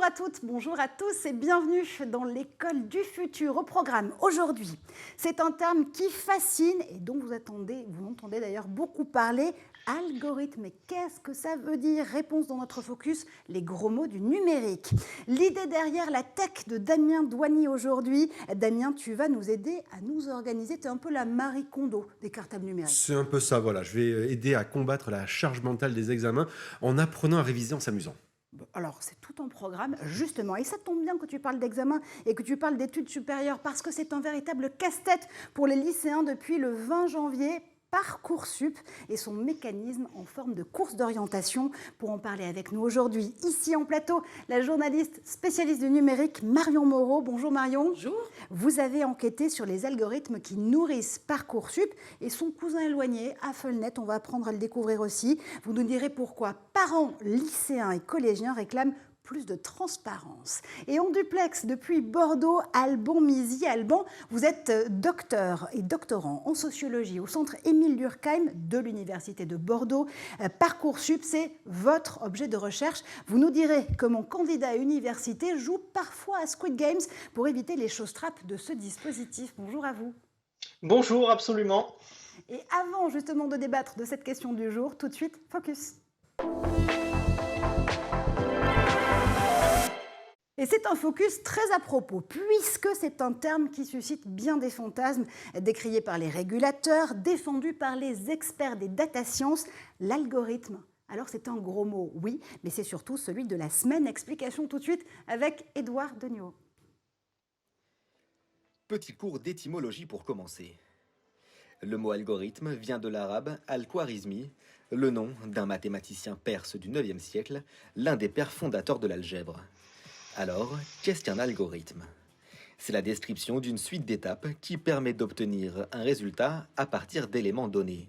à toutes, bonjour à tous et bienvenue dans l'école du futur. Au programme aujourd'hui, c'est un terme qui fascine et dont vous entendez d'ailleurs beaucoup parler, algorithme. Mais qu'est-ce que ça veut dire? Réponse dans notre focus, les gros mots du numérique. L'idée derrière la tech de Damien Douany aujourd'hui. Damien, tu vas nous aider à nous organiser. Tu es un peu la Marie Kondo des cartables numériques. C'est un peu ça, voilà. Je vais aider à combattre la charge mentale des examens en apprenant à réviser en s'amusant. Alors, c'est tout un programme, justement. Et ça tombe bien que tu parles d'examen et que tu parles d'études supérieures, parce que c'est un véritable casse-tête pour les lycéens depuis le 20 janvier. Parcoursup et son mécanisme en forme de course d'orientation. Pour en parler avec nous aujourd'hui, ici en plateau, la journaliste spécialiste du numérique Marion Moreau. Bonjour Marion. Bonjour. Vous avez enquêté sur les algorithmes qui nourrissent Parcoursup et son cousin éloigné, AffleNet. On va apprendre à le découvrir aussi. Vous nous direz pourquoi parents, lycéens et collégiens réclament plus de transparence. Et en duplex depuis Bordeaux, Alban Mizy. Alban, vous êtes docteur et doctorant en sociologie au centre Émile Durkheim de l'Université de Bordeaux. Parcoursup, c'est votre objet de recherche. Vous nous direz comment candidats à université jouent parfois à Squid Games pour éviter les choses-trappes de ce dispositif. Bonjour à vous. Bonjour, absolument. Et avant justement de débattre de cette question du jour, tout de suite, focus. Et c'est un focus très à propos, puisque c'est un terme qui suscite bien des fantasmes, décrié par les régulateurs, défendu par les experts des data science, l'algorithme. Alors c'est un gros mot, oui, mais c'est surtout celui de la semaine. Explication tout de suite avec Édouard Degnaud. Petit cours d'étymologie pour commencer. Le mot algorithme vient de l'arabe al-Khwarizmi, le nom d'un mathématicien perse du IXe siècle, l'un des pères fondateurs de l'algèbre. Alors, qu'est-ce qu'un algorithme? C'est la description d'une suite d'étapes qui permet d'obtenir un résultat à partir d'éléments donnés.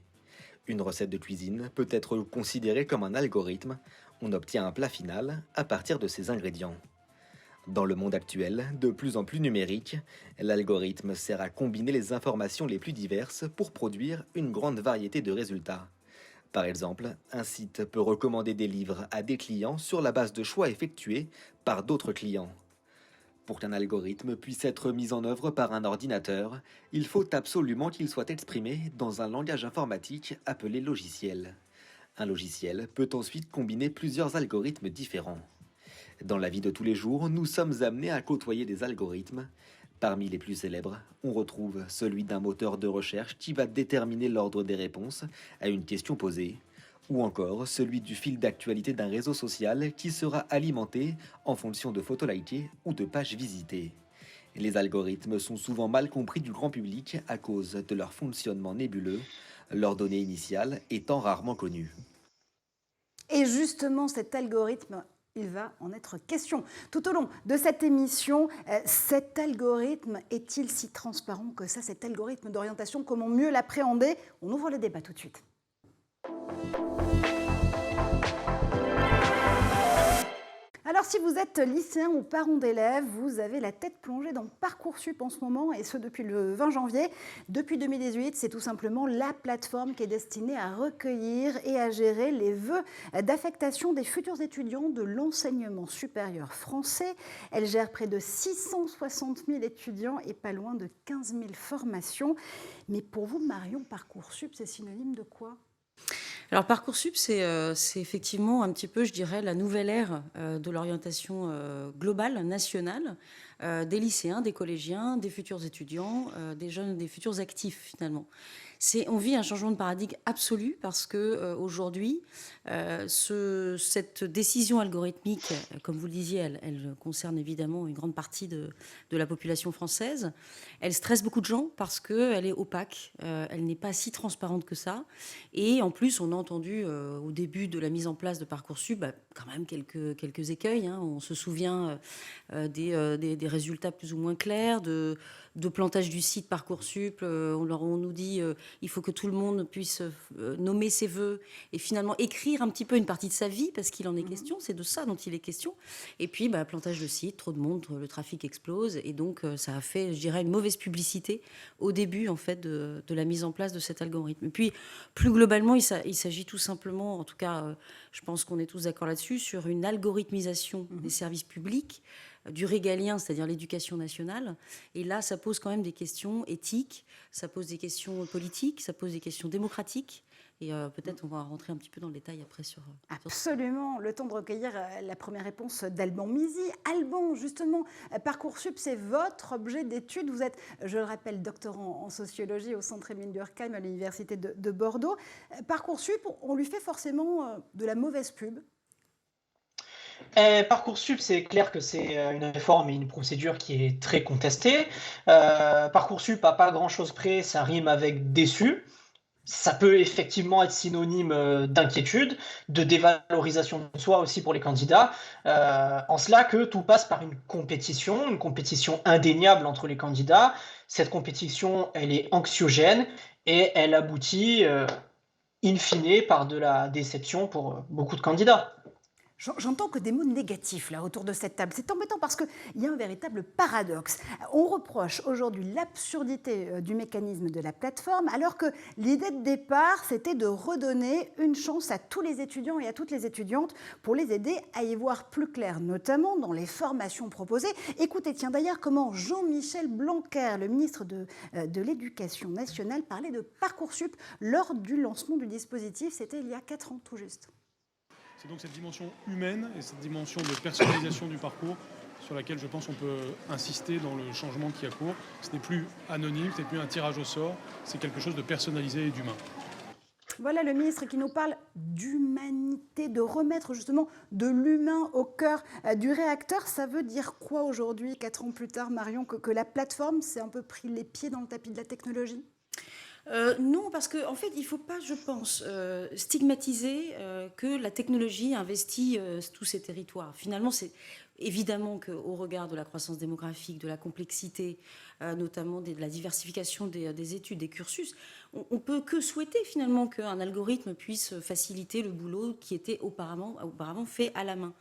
Une recette de cuisine peut être considérée comme un algorithme. On obtient un plat final à partir de ses ingrédients. Dans le monde actuel, de plus en plus numérique, l'algorithme sert à combiner les informations les plus diverses pour produire une grande variété de résultats. Par exemple, un site peut recommander des livres à des clients sur la base de choix effectués par d'autres clients. Pour qu'un algorithme puisse être mis en œuvre par un ordinateur, il faut absolument qu'il soit exprimé dans un langage informatique appelé logiciel. Un logiciel peut ensuite combiner plusieurs algorithmes différents. Dans la vie de tous les jours, nous sommes amenés à côtoyer des algorithmes. Parmi les plus célèbres, on retrouve celui d'un moteur de recherche qui va déterminer l'ordre des réponses à une question posée, ou encore celui du fil d'actualité d'un réseau social qui sera alimenté en fonction de photos likées ou de pages visitées. Les algorithmes sont souvent mal compris du grand public à cause de leur fonctionnement nébuleux, leurs données initiales étant rarement connues. Et justement, cet algorithme, il va en être question. Tout au long de cette émission, cet algorithme est-il si transparent que ça, cet algorithme d'orientation, comment mieux l'appréhender? On ouvre le débat tout de suite. Alors si vous êtes lycéen ou parent d'élèves, vous avez la tête plongée dans Parcoursup en ce moment, et ce depuis le 20 janvier. Depuis 2018, c'est tout simplement la plateforme qui est destinée à recueillir et à gérer les vœux d'affectation des futurs étudiants de l'enseignement supérieur français. Elle gère près de 660 000 étudiants et pas loin de 15 000 formations. Mais pour vous, Marion, Parcoursup, c'est synonyme de quoi ? Alors Parcoursup, c'est effectivement un petit peu, je dirais, la nouvelle ère de l'orientation globale, nationale, des lycéens, des collégiens, des futurs étudiants, des jeunes, des futurs actifs finalement. On vit un changement de paradigme absolu parce que aujourd'hui, cette décision algorithmique, comme vous le disiez, elle concerne évidemment une grande partie de la population française. Elle stresse beaucoup de gens parce qu'elle est opaque, elle n'est pas si transparente que ça. Et en plus, on a entendu au début de la mise en place de Parcoursup, quand même quelques écueils. On se souvient des résultats plus ou moins clairs, de plantage du site Parcoursup. On nous dit il faut que tout le monde puisse nommer ses vœux et finalement écrire un petit peu une partie de sa vie, parce qu'il en est question, c'est de ça dont il est question. Et puis, plantage de site, trop de monde, le trafic explose, et donc ça a fait, je dirais, une mauvaise publicité au début, en fait, de la mise en place de cet algorithme. Et puis, plus globalement, il s'agit tout simplement, en tout cas, je pense qu'on est tous d'accord là-dessus, sur une algorithmisation des services publics, du régalien, c'est-à-dire l'éducation nationale. Et là, ça pose quand même des questions éthiques, ça pose des questions politiques, ça pose des questions démocratiques. Et peut-être on va rentrer un petit peu dans le détail après sur... Absolument. Le temps de recueillir la première réponse d'Alban Mizy. Alban, justement, Parcoursup, c'est votre objet d'étude. Vous êtes, je le rappelle, doctorant en sociologie au Centre Émile Durkheim à l'Université de Bordeaux. Parcoursup, on lui fait forcément de la mauvaise pub. Parcoursup, c'est clair que c'est une réforme et une procédure qui est très contestée. Parcoursup, à pas grand-chose près, ça rime avec déçu. Ça peut effectivement être synonyme d'inquiétude, de dévalorisation de soi aussi pour les candidats, en cela que tout passe par une compétition indéniable entre les candidats. Cette compétition, elle est anxiogène et elle aboutit, in fine, par de la déception pour beaucoup de candidats. J'entends que des mots négatifs là autour de cette table. C'est embêtant parce qu'il y a un véritable paradoxe. On reproche aujourd'hui l'absurdité du mécanisme de la plateforme, alors que l'idée de départ, c'était de redonner une chance à tous les étudiants et à toutes les étudiantes pour les aider à y voir plus clair, notamment dans les formations proposées. Écoutez, tiens d'ailleurs comment Jean-Michel Blanquer, le ministre de l'Éducation nationale, parlait de Parcoursup lors du lancement du dispositif. C'était il y a 4 ans tout juste. C'est donc cette dimension humaine et cette dimension de personnalisation du parcours sur laquelle je pense qu'on peut insister dans le changement qui a cours. Ce n'est plus anonyme, ce n'est plus un tirage au sort, c'est quelque chose de personnalisé et d'humain. Voilà le ministre qui nous parle d'humanité, de remettre justement de l'humain au cœur du réacteur. Ça veut dire quoi aujourd'hui, 4 ans plus tard, Marion, que la plateforme s'est un peu pris les pieds dans le tapis de la technologie ? Non, parce qu'en fait, il ne faut pas, je pense, stigmatiser que la technologie investit tous ces territoires. Finalement, c'est évidemment qu'au regard de la croissance démographique, de la complexité, notamment de la diversification des études, des cursus, on ne peut que souhaiter finalement qu'un algorithme puisse faciliter le boulot qui était auparavant fait à la main.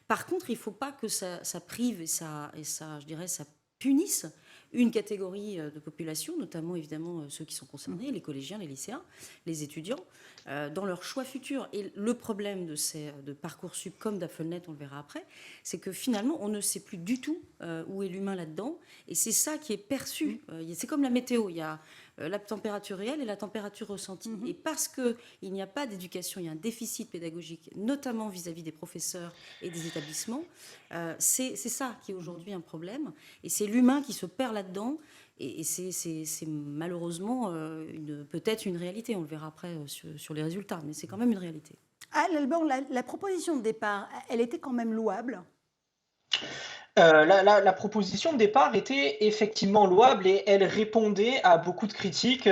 Par contre, il ne faut pas que ça prive et ça, je dirais, ça punisse une catégorie de population, notamment évidemment ceux qui sont concernés, les collégiens, les lycéens, les étudiants, dans leur choix futur. Et le problème de Parcoursup comme d'Affelnet, on le verra après, c'est que finalement, on ne sait plus du tout où est l'humain là-dedans. Et c'est ça qui est perçu. C'est comme la météo, il y a la température réelle et la température ressentie. Et parce qu'il n'y a pas d'éducation, il y a un déficit pédagogique, notamment vis-à-vis des professeurs et des établissements, c'est ça qui est aujourd'hui un problème. Et c'est l'humain qui se perd là-dedans. Et c'est malheureusement peut-être une réalité. On le verra après sur les résultats, mais c'est quand même une réalité. Ah, Alban, la proposition de départ, elle était quand même louable. La proposition de départ était effectivement louable et elle répondait à beaucoup de critiques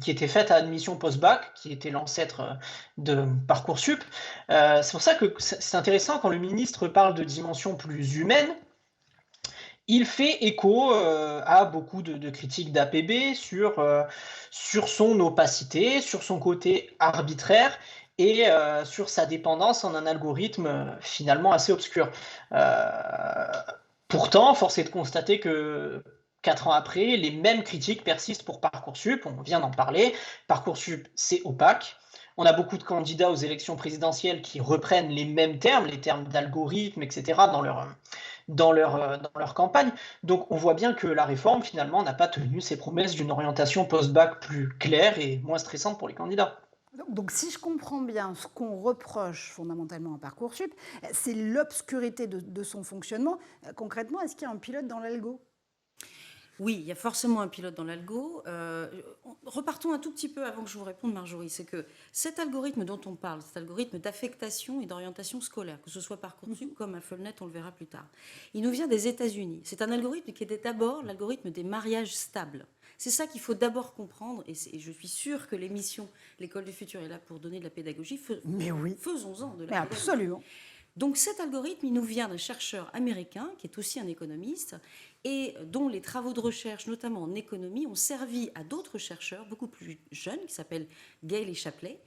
qui étaient faites à Admission Post-Bac, qui était l'ancêtre de Parcoursup. C'est pour ça que c'est intéressant quand le ministre parle de dimension plus humaine. Il fait écho à beaucoup de critiques d'APB sur son opacité, sur son côté arbitraire et sur sa dépendance en un algorithme finalement assez obscur. Pourtant, force est de constater que 4 ans après, les mêmes critiques persistent pour Parcoursup. On vient d'en parler. Parcoursup, c'est opaque. On a beaucoup de candidats aux élections présidentielles qui reprennent les mêmes termes, les termes d'algorithme, etc., dans leur campagne. Donc on voit bien que la réforme, finalement, n'a pas tenu ses promesses d'une orientation post-bac plus claire et moins stressante pour les candidats. Donc si je comprends bien, ce qu'on reproche fondamentalement à Parcoursup, c'est l'obscurité de son fonctionnement. Concrètement, est-ce qu'il y a un pilote dans l'algo ? Oui, il y a forcément un pilote dans l'algo. Repartons un tout petit peu avant que je vous réponde, Marjorie. C'est que cet algorithme dont on parle, cet algorithme d'affectation et d'orientation scolaire, que ce soit Parcoursup comme Affelnet, on le verra plus tard, il nous vient des États-Unis. C'est un algorithme qui était d'abord l'algorithme des mariages stables. C'est ça qu'il faut d'abord comprendre, et je suis sûre que l'émission L'École du futur est là pour donner de la pédagogie. Mais oui. Faisons-en de la Mais pédagogie. absolument. Donc cet algorithme, il nous vient d'un chercheur américain qui est aussi un économiste et dont les travaux de recherche, notamment en économie, ont servi à d'autres chercheurs beaucoup plus jeunes qui s'appellent Gale et Shapley,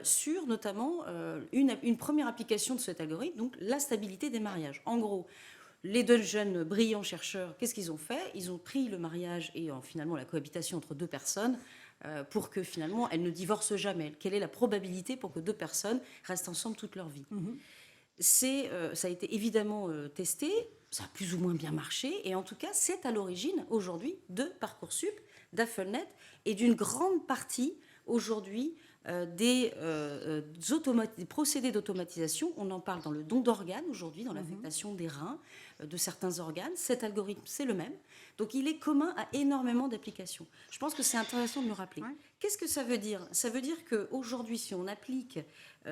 sur notamment une première application de cet algorithme, donc la stabilité des mariages. En gros, les deux jeunes brillants chercheurs, qu'est-ce qu'ils ont fait? Ils ont pris le mariage et finalement la cohabitation entre deux personnes pour que finalement elles ne divorcent jamais. Quelle est la probabilité pour que deux personnes restent ensemble toute leur vie? Ça a été évidemment testé, ça a plus ou moins bien marché, et en tout cas, c'est à l'origine, aujourd'hui, de Parcoursup, d'Affelnet, et d'une grande partie, aujourd'hui, des procédés d'automatisation. On en parle dans le don d'organes, aujourd'hui, dans l'affectation des reins, de certains organes. Cet algorithme, c'est le même. Donc, il est commun à énormément d'applications. Je pense que c'est intéressant de le rappeler. Ouais. Qu'est-ce que ça veut dire? Ça veut dire qu'aujourd'hui, si on applique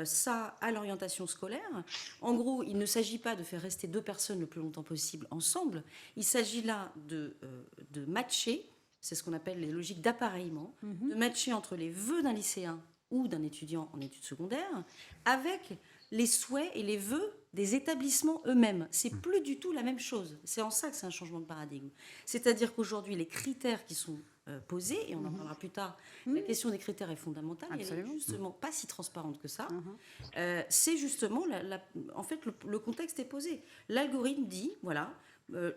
ça à l'orientation scolaire, en gros, il ne s'agit pas de faire rester deux personnes le plus longtemps possible ensemble. Il s'agit là de matcher, c'est ce qu'on appelle les logiques d'appareillement, de matcher entre les vœux d'un lycéen ou d'un étudiant en études secondaires avec les souhaits et les vœux des établissements eux-mêmes. C'est plus du tout la même chose. C'est en ça que c'est un changement de paradigme. C'est-à-dire qu'aujourd'hui, les critères qui sont posés, et on en parlera plus tard, la question des critères est fondamentale. Absolument. Elle n'est justement pas si transparente que ça. C'est justement, en fait, le contexte est posé. L'algorithme dit, voilà,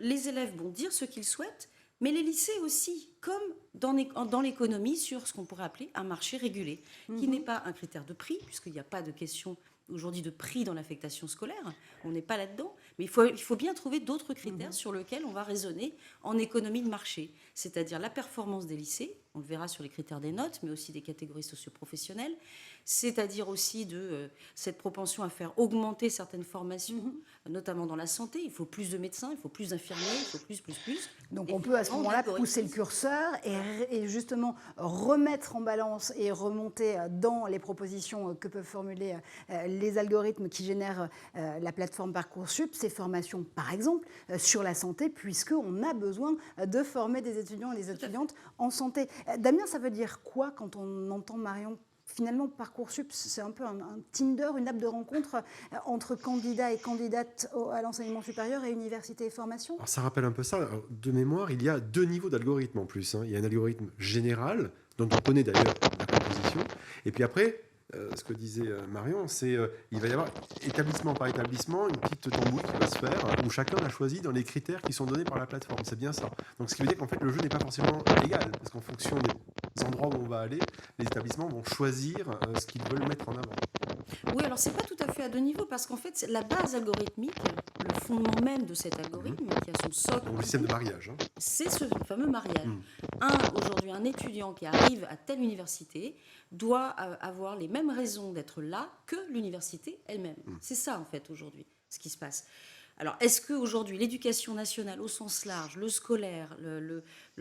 les élèves vont dire ce qu'ils souhaitent, mais les lycées aussi, comme dans l'économie, sur ce qu'on pourrait appeler un marché régulé, qui n'est pas un critère de prix, puisqu'il n'y a pas de question aujourd'hui de prix dans l'affectation scolaire, on n'est pas là-dedans, mais il faut bien trouver d'autres critères sur lesquels on va raisonner en économie de marché, c'est-à-dire la performance des lycées, on le verra sur les critères des notes, mais aussi des catégories socioprofessionnelles, c'est-à-dire aussi de cette propension à faire augmenter certaines formations, notamment dans la santé. Il faut plus de médecins, il faut plus d'infirmiers, il faut plus. Donc on peut à ce moment-là pousser le curseur et justement remettre en balance et remonter dans les propositions que peuvent formuler les algorithmes qui génèrent la plateforme Parcoursup, ces formations par exemple sur la santé, puisqu'on a besoin de former des étudiants et des étudiantes en santé. Damien, ça veut dire quoi quand on entend Marion? Finalement, Parcoursup, c'est un peu un Tinder, une app de rencontre entre candidats et candidates à l'enseignement supérieur et université et formation. Alors, ça rappelle un peu ça. De mémoire, il y a deux niveaux d'algorithme en plus. Il y a un algorithme général, dont on connaît d'ailleurs la composition. Et puis après, ce que disait Marion, c'est il va y avoir établissement par établissement une petite tambouille qui va se faire où chacun a choisi dans les critères qui sont donnés par la plateforme. C'est bien ça. Donc ce qui veut dire qu'en fait le jeu n'est pas forcément égal parce qu'en fonction des endroits où on va aller, les établissements vont choisir ce qu'ils veulent mettre en avant. Oui, alors c'est pas tout à fait à deux niveaux parce qu'en fait la base algorithmique, le fondement même de cet algorithme qui a son socle, donc le système de mariage, c'est ce fameux mariage. Aujourd'hui, un étudiant qui arrive à telle université doit avoir les mêmes raisons d'être là que l'université elle-même. C'est ça, en fait, aujourd'hui, ce qui se passe. Alors, est-ce qu'aujourd'hui, l'éducation nationale au sens large, le scolaire,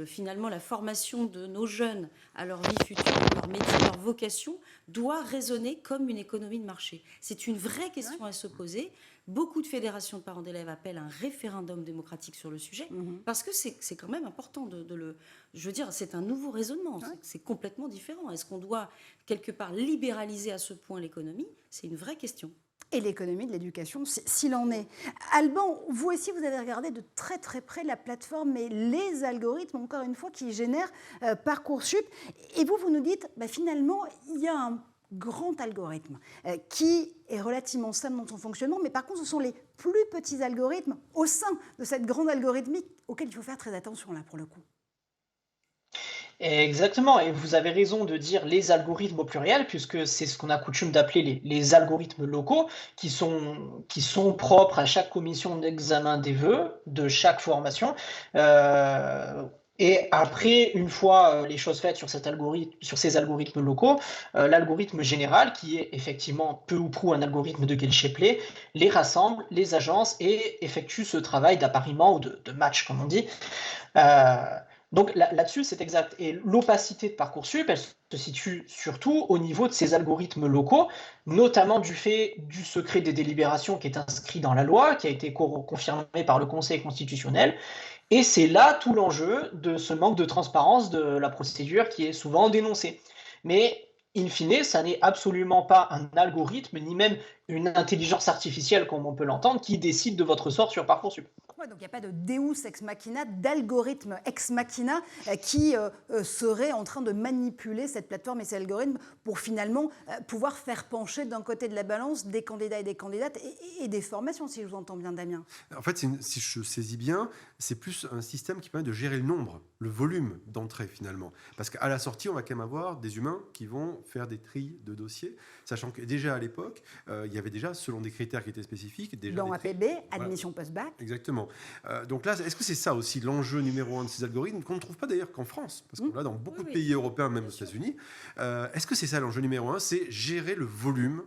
finalement la formation de nos jeunes à leur vie future, leur métier, leur vocation, doit résonner comme une économie de marché? C'est une vraie question à se poser. Beaucoup de fédérations de parents d'élèves appellent un référendum démocratique sur le sujet, parce que c'est quand même important de le... Je veux dire, c'est un nouveau raisonnement, c'est complètement différent. Est-ce qu'on doit, quelque part, libéraliser à ce point l'économie? C'est une vraie question. Et l'économie de l'éducation, s'il en est. Alban, vous aussi, vous avez regardé de très très près la plateforme et les algorithmes, encore une fois, qui génèrent Parcoursup. Et vous nous dites, finalement, il y a un grand algorithme qui est relativement simple dans son fonctionnement, mais par contre, ce sont les plus petits algorithmes au sein de cette grande algorithmique auxquels il faut faire très attention, là, pour le coup. Exactement, et vous avez raison de dire les algorithmes au pluriel, puisque c'est ce qu'on a coutume d'appeler les algorithmes locaux, qui sont propres à chaque commission d'examen des vœux de chaque formation. Et après, une fois les choses faites sur ces algorithmes locaux, l'algorithme général, qui est effectivement peu ou prou un algorithme de Gale-Shapley, les rassemble, les agence et effectue ce travail d'appariement ou de match, comme on dit. Donc là-dessus, c'est exact. Et l'opacité de Parcoursup, elle se situe surtout au niveau de ces algorithmes locaux, notamment du fait du secret des délibérations qui est inscrit dans la loi, qui a été confirmé par le Conseil constitutionnel. Et c'est là tout l'enjeu de ce manque de transparence de la procédure qui est souvent dénoncé. Mais in fine, ça n'est absolument pas un algorithme, ni même une intelligence artificielle, comme on peut l'entendre, qui décide de votre sort sur Parcoursup. Ouais, donc il n'y a pas de Deus ex machina, d'algorithme ex machina qui serait en train de manipuler cette plateforme et ces algorithmes pour finalement pouvoir faire pencher d'un côté de la balance des candidats et des candidates et des formations, si je vous entends bien, Damien. En fait, si je saisis bien, c'est plus un système qui permet de gérer le nombre, le volume d'entrées finalement. Parce qu'à la sortie, on va quand même avoir des humains qui vont faire des tris de dossiers, sachant que déjà à l'époque, il y avait déjà, selon des critères qui étaient spécifiques, déjà Dans des tris. APB, admission post-bac. Exactement. Donc là, est-ce que c'est ça aussi l'enjeu numéro un de ces algorithmes, qu'on ne trouve pas d'ailleurs qu'en France, parce qu'on l'a dans beaucoup de pays européens, même aux États-Unis. Est-ce que c'est ça l'enjeu numéro un, c'est gérer le volume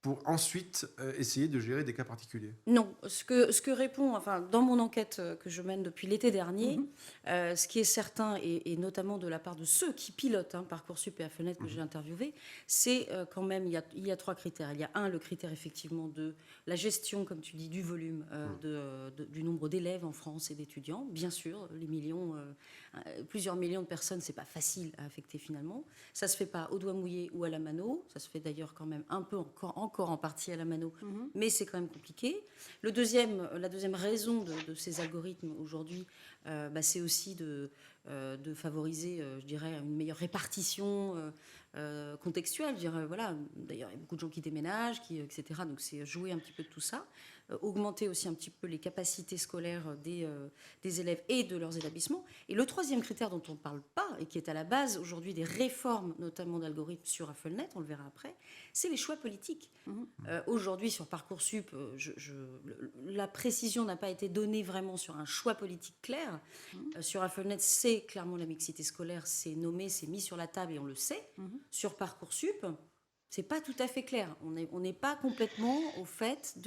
pour ensuite essayer de gérer des cas particuliers? Non, ce que répond, enfin, dans mon enquête que je mène depuis l'été dernier, ce qui est certain, et notamment de la part de ceux qui pilotent Parcoursup et Affelnet que j'ai interviewé, c'est quand même, il y a 3 critères. Il y a le critère effectivement de la gestion, comme tu dis, du volume, du nombre d'élèves en France et d'étudiants. Bien sûr, les millions, plusieurs millions de personnes, c'est pas facile à affecter finalement. Ça se fait pas au doigt mouillé ou à la mano. Ça se fait d'ailleurs quand même un peu encore en partie à la mano, mais c'est quand même compliqué. La deuxième raison de ces algorithmes aujourd'hui, c'est aussi de favoriser, je dirais, une meilleure répartition contextuelle. Je dirais, voilà. D'ailleurs, il y a beaucoup de gens qui déménagent, etc. Donc c'est jouer un petit peu de tout ça. Augmenter aussi un petit peu les capacités scolaires des élèves et de leurs établissements. Et le troisième critère dont on ne parle pas et qui est à la base aujourd'hui des réformes, notamment d'algorithmes sur Affelnet, on le verra après, c'est les choix politiques. Aujourd'hui, sur Parcoursup, la précision n'a pas été donnée vraiment sur un choix politique clair. Sur Affelnet, c'est clairement la mixité scolaire, c'est nommé, c'est mis sur la table et on le sait. Sur Parcoursup, c'est pas tout à fait clair. On n'est pas complètement au fait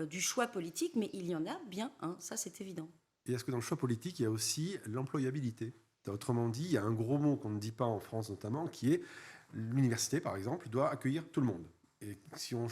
du choix politique, mais il y en a bien un, ça c'est évident. Et est-ce que dans le choix politique, il y a aussi l'employabilité? Autrement dit, il y a un gros mot qu'on ne dit pas en France notamment, qui est l'université, par exemple, doit accueillir tout le monde. Et si on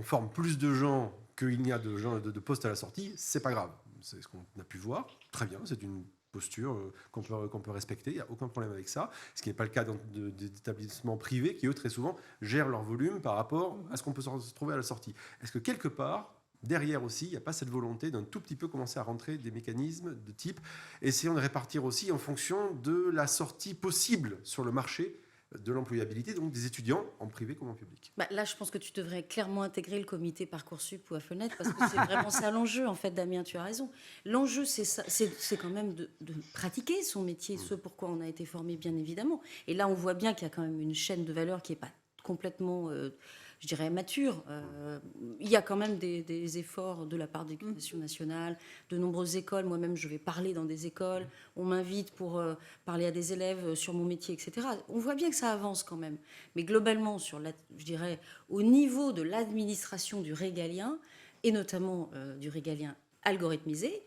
forme plus de gens qu'il n'y a de postes à la sortie, c'est pas grave. C'est ce qu'on a pu voir. Très bien, c'est une posture qu'on peut respecter, il n'y a aucun problème avec ça, ce qui n'est pas le cas d'établissements privés qui, eux, très souvent, gèrent leur volume par rapport à ce qu'on peut se trouver à la sortie. Est-ce que quelque part, derrière aussi, il n'y a pas cette volonté d'un tout petit peu commencer à rentrer des mécanismes de type, essayons de répartir aussi en fonction de la sortie possible sur le marché de l'employabilité, donc des étudiants en privé comme en public? Là, je pense que tu devrais clairement intégrer le comité Parcoursup ou Affelnet, parce que c'est vraiment ça l'enjeu, en fait, Damien, tu as raison. L'enjeu, c'est quand même de pratiquer son métier, ce pourquoi on a été formé, bien évidemment. Et là, on voit bien qu'il y a quand même une chaîne de valeur qui n'est pas complètement... je dirais mature. Il y a quand même des efforts de la part de l'Éducation nationale, de nombreuses écoles. Moi-même, je vais parler dans des écoles. On m'invite pour parler à des élèves sur mon métier, etc. On voit bien que ça avance quand même. Mais globalement, je dirais, au niveau de l'administration du régalien, et notamment du régalien algorithmisé,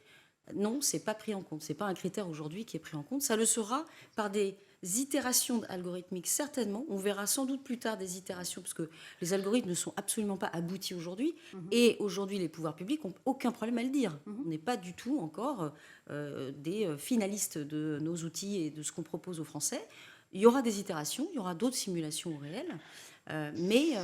non, c'est pas pris en compte. C'est pas un critère aujourd'hui qui est pris en compte. Ça le sera par des itérations algorithmiques, certainement. On verra sans doute plus tard des itérations, parce que les algorithmes ne sont absolument pas aboutis aujourd'hui. Et aujourd'hui, les pouvoirs publics n'ont aucun problème à le dire. On n'est pas du tout encore des finalistes de nos outils et de ce qu'on propose aux Français. Il y aura des itérations, il y aura d'autres simulations au réel. Mais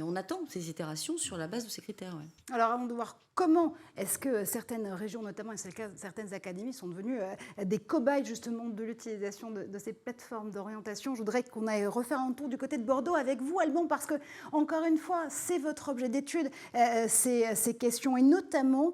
on attend ces itérations sur la base de ces critères. Ouais. Alors, avant de voir comment est-ce que certaines régions, notamment et certaines académies, sont devenues des cobayes justement de l'utilisation de ces plateformes d'orientation, je voudrais qu'on aille refaire un tour du côté de Bordeaux avec vous, Alban, parce que, encore une fois, c'est votre objet d'étude, ces questions, et notamment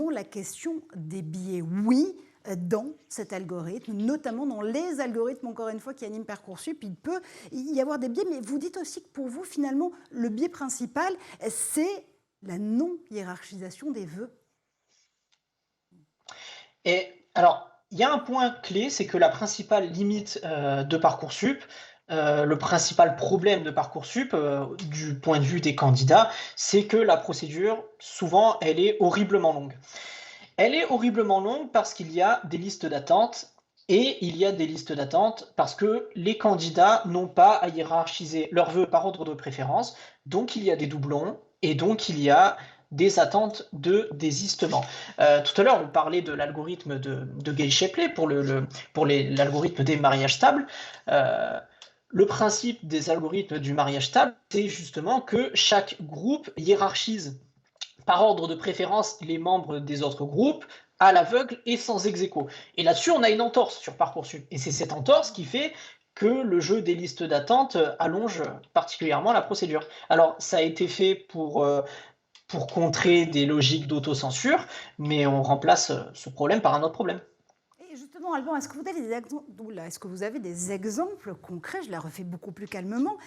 la question des biais. Oui, dans cet algorithme, notamment dans les algorithmes, encore une fois, qui animent Parcoursup, il peut y avoir des biais, mais vous dites aussi que pour vous, finalement, le biais principal, c'est la non-hiérarchisation des vœux. Et alors, il y a un point clé, c'est que la principale limite de Parcoursup, le principal problème de Parcoursup, du point de vue des candidats, c'est que la procédure, souvent, elle est horriblement longue. Elle est horriblement longue parce qu'il y a des listes d'attente, et il y a des listes d'attente parce que les candidats n'ont pas à hiérarchiser leurs vœux par ordre de préférence, donc il y a des doublons, et donc il y a des attentes de désistement. Tout à l'heure, on parlait de l'algorithme de Gay-Shapley pour l'algorithme des mariages stables. Le principe des algorithmes du mariage stable, c'est justement que chaque groupe hiérarchise par ordre de préférence les membres des autres groupes à l'aveugle et sans ex-aequo. Et là-dessus, on a une entorse sur Parcoursup. Et c'est cette entorse qui fait que le jeu des listes d'attente allonge particulièrement la procédure. Alors, ça a été fait pour contrer des logiques d'autocensure, mais on remplace ce problème par un autre problème. Et justement, Alban, est-ce que vous avez des exemples concrets, je la refais beaucoup plus calmement,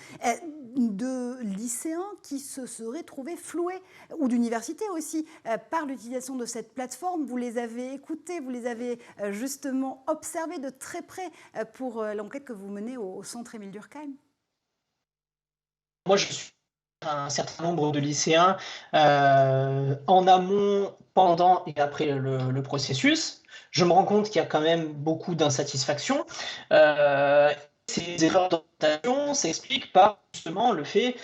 de lycéens qui se seraient trouvés floués, ou d'universités aussi, par l'utilisation de cette plateforme? Vous les avez écoutés, vous les avez justement observés de très près pour l'enquête que vous menez au centre Émile Durkheim? Moi, je suis un certain nombre de lycéens en amont, pendant et après le processus. Je me rends compte qu'il y a quand même beaucoup d'insatisfaction. Ces erreurs d'orientation s'expliquent par justement le fait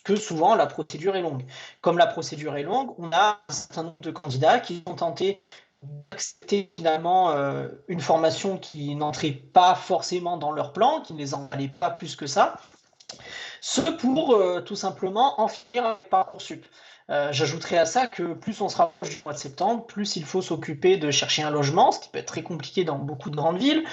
que souvent la procédure est longue. Comme la procédure est longue, on a un certain nombre de candidats qui ont tenté d'accepter finalement une formation qui n'entrait pas forcément dans leur plan, qui ne les emballait pas plus que ça. Ce pour tout simplement en finir avec Parcoursup. J'ajouterai à ça que plus on se rapproche du mois de septembre, plus il faut s'occuper de chercher un logement, ce qui peut être très compliqué dans beaucoup de grandes villes.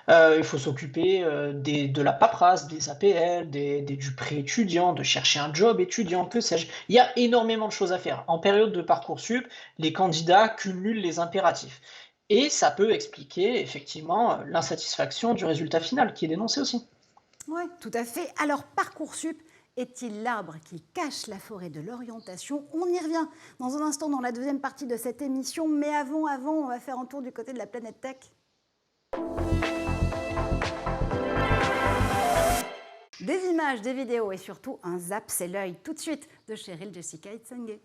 Il faut s'occuper de la paperasse, des APL, du prêt étudiant, de chercher un job étudiant, que sais-je. Il y a énormément de choses à faire. En période de Parcoursup, les candidats cumulent les impératifs. Et ça peut expliquer effectivement l'insatisfaction du résultat final, qui est dénoncé aussi. Oui, tout à fait. Alors, Parcoursup est-il l'arbre qui cache la forêt de l'orientation? On y revient dans un instant dans la deuxième partie de cette émission. Mais avant, on va faire un tour du côté de la planète tech. Des images, des vidéos et surtout un zap, c'est l'œil tout de suite de Cheryl Jessica Itzenge.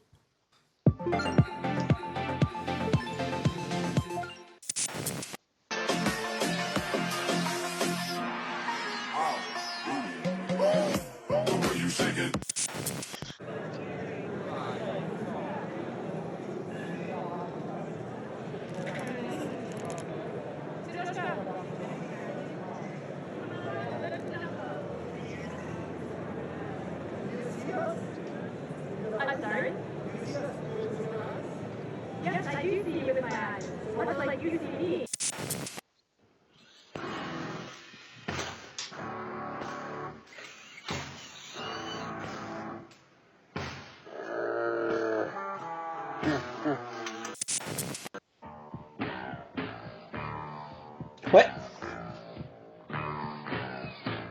Ouais.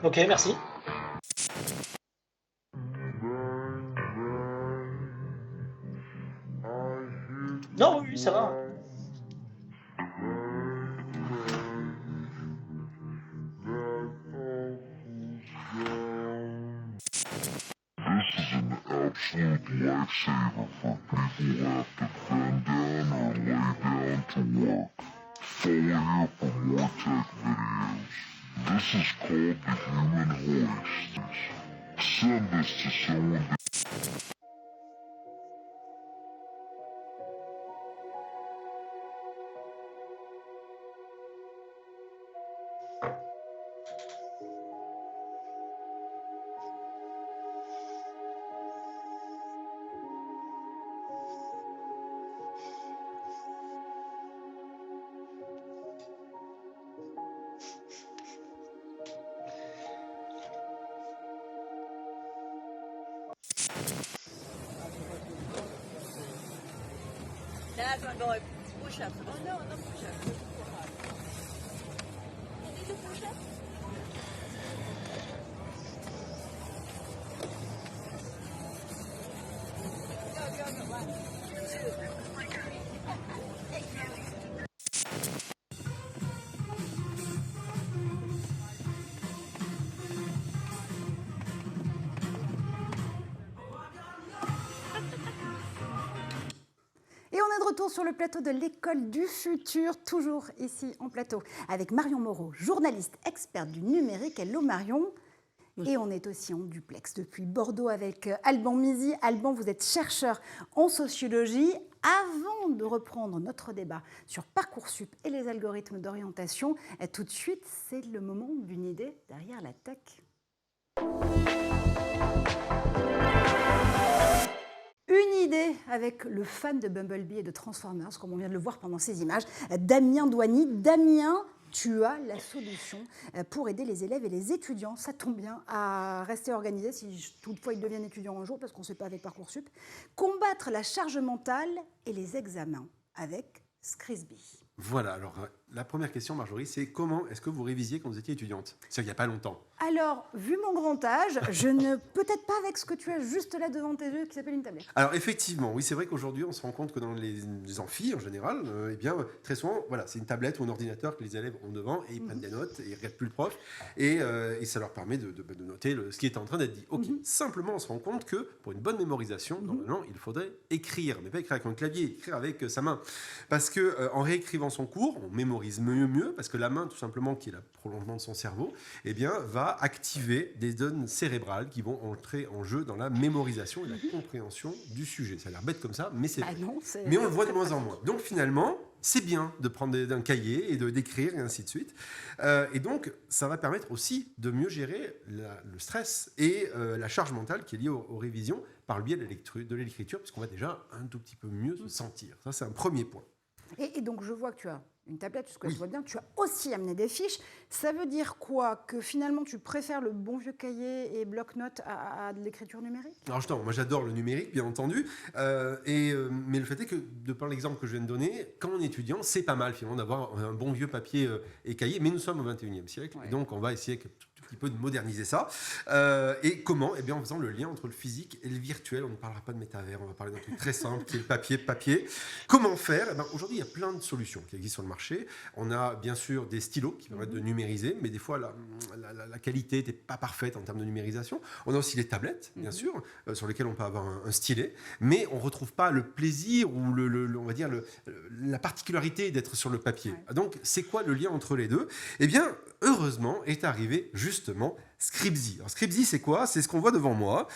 Ok, merci. Non, oui, ça va. This is an absolute lifesaver for people who have to bend down or lay down to work. Follow here for more tech videos. This is called the Human Hoist. Send this to someone. That's not going push-ups. Oh no, not push-ups. Can you do push-ups? Go, 1, 2. Retour sur le plateau de l'école du futur, toujours ici en plateau, avec Marion Moreau, journaliste experte du numérique. Hello Marion. Et on est aussi en duplex depuis Bordeaux avec Alban Mizy. Alban, vous êtes chercheur en sociologie. Avant de reprendre notre débat sur Parcoursup et les algorithmes d'orientation, tout de suite, c'est le moment d'une idée derrière la tech. Une idée avec le fan de Bumblebee et de Transformers, comme on vient de le voir pendant ces images, Damien Douany. Damien, tu as la solution pour aider les élèves et les étudiants, ça tombe bien, à rester organisés si toutefois ils deviennent étudiants un jour, parce qu'on ne sait pas avec Parcoursup. Combattre la charge mentale et les examens avec Scribsby. Voilà, alors la première question, Marjorie, c'est comment est-ce que vous révisiez quand vous étiez étudiante? C'est il n'y a pas longtemps. Alors, vu mon grand âge, je ne peut-être pas avec ce que tu as juste là devant tes yeux qui s'appelle une tablette. Alors effectivement, oui, c'est vrai qu'aujourd'hui, on se rend compte que dans les amphis, en général, eh bien, très souvent, voilà, c'est une tablette ou un ordinateur que les élèves ont devant et ils prennent des notes et ils ne regardent plus le prof et ça leur permet de noter ce qui est en train d'être dit. Ok, simplement, on se rend compte que pour une bonne mémorisation, normalement, il faudrait écrire, mais pas écrire avec un clavier, écrire avec sa main. Parce que en réécrivant son cours, on mémorise mieux, parce que la main, tout simplement, qui est le prolongement de son cerveau, eh bien, va activer des zones cérébrales qui vont entrer en jeu dans la mémorisation et la compréhension du sujet. Ça a l'air bête comme ça, mais c'est vrai. Mais on le voit de moins en moins. Donc finalement, c'est bien de prendre un cahier et d'écrire et ainsi de suite. Et donc, ça va permettre aussi de mieux gérer le stress et la charge mentale qui est liée aux révisions par le biais de l'écriture, puisqu'on va déjà un tout petit peu mieux se sentir. Ça, c'est un premier point. Et donc, je vois que tu as une tablette, puisque je vois bien, tu as aussi amené des fiches. Ça veut dire quoi? Que finalement, tu préfères le bon vieux cahier et bloc-notes à de l'écriture numérique? Alors justement, moi j'adore le numérique, bien entendu, mais le fait est que, de par l'exemple que je viens de donner, quand on est étudiant, c'est pas mal finalement d'avoir un bon vieux papier et cahier, mais nous sommes au 21e siècle, et donc on va essayer un petit peu de moderniser ça. Et comment? Eh bien en faisant le lien entre le physique et le virtuel. On ne parlera pas de métavers, on va parler d'un truc très simple qui est le papier. Comment faire? Eh bien, aujourd'hui, il y a plein de solutions qui existent sur le marché. On a bien sûr des stylos qui permettent de numériser, mais des fois la qualité n'était pas parfaite en termes de numérisation. On a aussi les tablettes, bien sûr, sur lesquelles on peut avoir un stylet, mais on ne retrouve pas le plaisir ou on va dire la particularité d'être sur le papier. Donc, c'est quoi le lien entre les deux? Eh bien, heureusement, est arrivé justement Scribsby. Alors Scribsby, c'est quoi? C'est ce qu'on voit devant moi.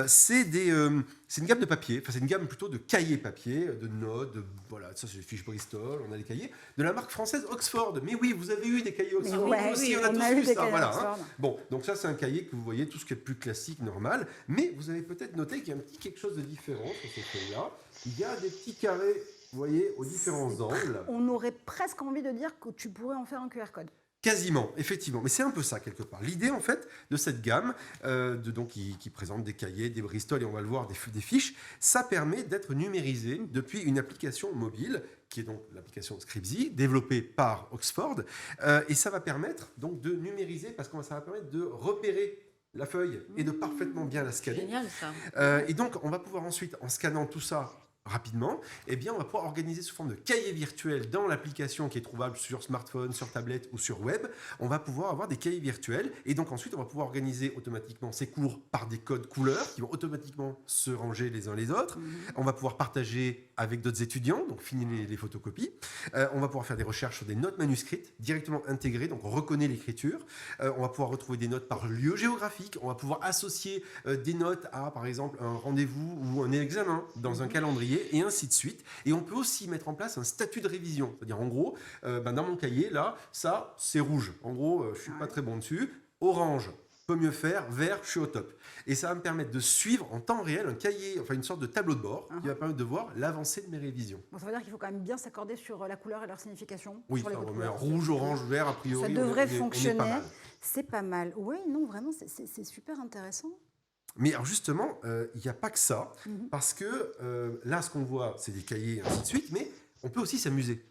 C'est une gamme de papier, enfin c'est une gamme plutôt de cahiers papier, de notes, voilà, ça c'est les fiches Bristol, on a des cahiers de la marque française Oxford. Mais oui, vous avez eu des cahiers Oxford. Ouais, aussi, oui, on a eu des ça. cahiers Voilà, Oxford. Bon, donc ça c'est un cahier que vous voyez, tout ce qui est le plus classique, normal. Mais vous avez peut-être noté qu'il y a un petit quelque chose de différent sur ces feuilles-là. Il y a des petits carrés, vous voyez, aux différents angles. On aurait presque envie de dire que tu pourrais en faire un QR code. Quasiment, effectivement. Mais c'est un peu ça, quelque part. L'idée, en fait, de cette gamme, qui présente des cahiers, des Bristol, et on va le voir, des fiches, ça permet d'être numérisé depuis une application mobile, qui est donc l'application Scribsby, développée par Oxford. Et ça va permettre donc de numériser, parce que ça va permettre de repérer la feuille et de parfaitement bien la scanner. Génial, ça. Et donc, on va pouvoir ensuite, en scannant tout ça, rapidement, eh bien, on va pouvoir organiser sous forme de cahier virtuel dans l'application qui est trouvable sur smartphone, sur tablette ou sur web. On va pouvoir avoir des cahiers virtuels et donc ensuite on va pouvoir organiser automatiquement ces cours par des codes couleurs qui vont automatiquement se ranger les uns les autres. On va pouvoir partager avec d'autres étudiants, donc finir les photocopies. On va pouvoir faire des recherches sur des notes manuscrites directement intégrées, donc on reconnaît l'écriture. On va pouvoir retrouver des notes par lieu géographique. On va pouvoir associer des notes à, par exemple, un rendez-vous ou un examen dans un calendrier, et ainsi de suite. Et on peut aussi mettre en place un statut de révision. C'est-à-dire, en gros, dans mon cahier, là, ça, c'est rouge. En gros, je ne suis pas très bon dessus. Orange, peut mieux faire. Vert, je suis au top. Et ça va me permettre de suivre en temps réel un cahier, enfin une sorte de tableau de bord qui va permettre de voir l'avancée de mes révisions. Bon, ça veut dire qu'il faut quand même bien s'accorder sur la couleur et leur signification. Oui, sur les codes couleurs. rouge, orange, vert, a priori. Ça devrait on est fonctionner. pas mal. C'est pas mal. Oui, non, vraiment, c'est super intéressant. Mais alors justement, il n'y a pas que ça, parce que là, ce qu'on voit, c'est des cahiers, et ainsi de suite, mais on peut aussi s'amuser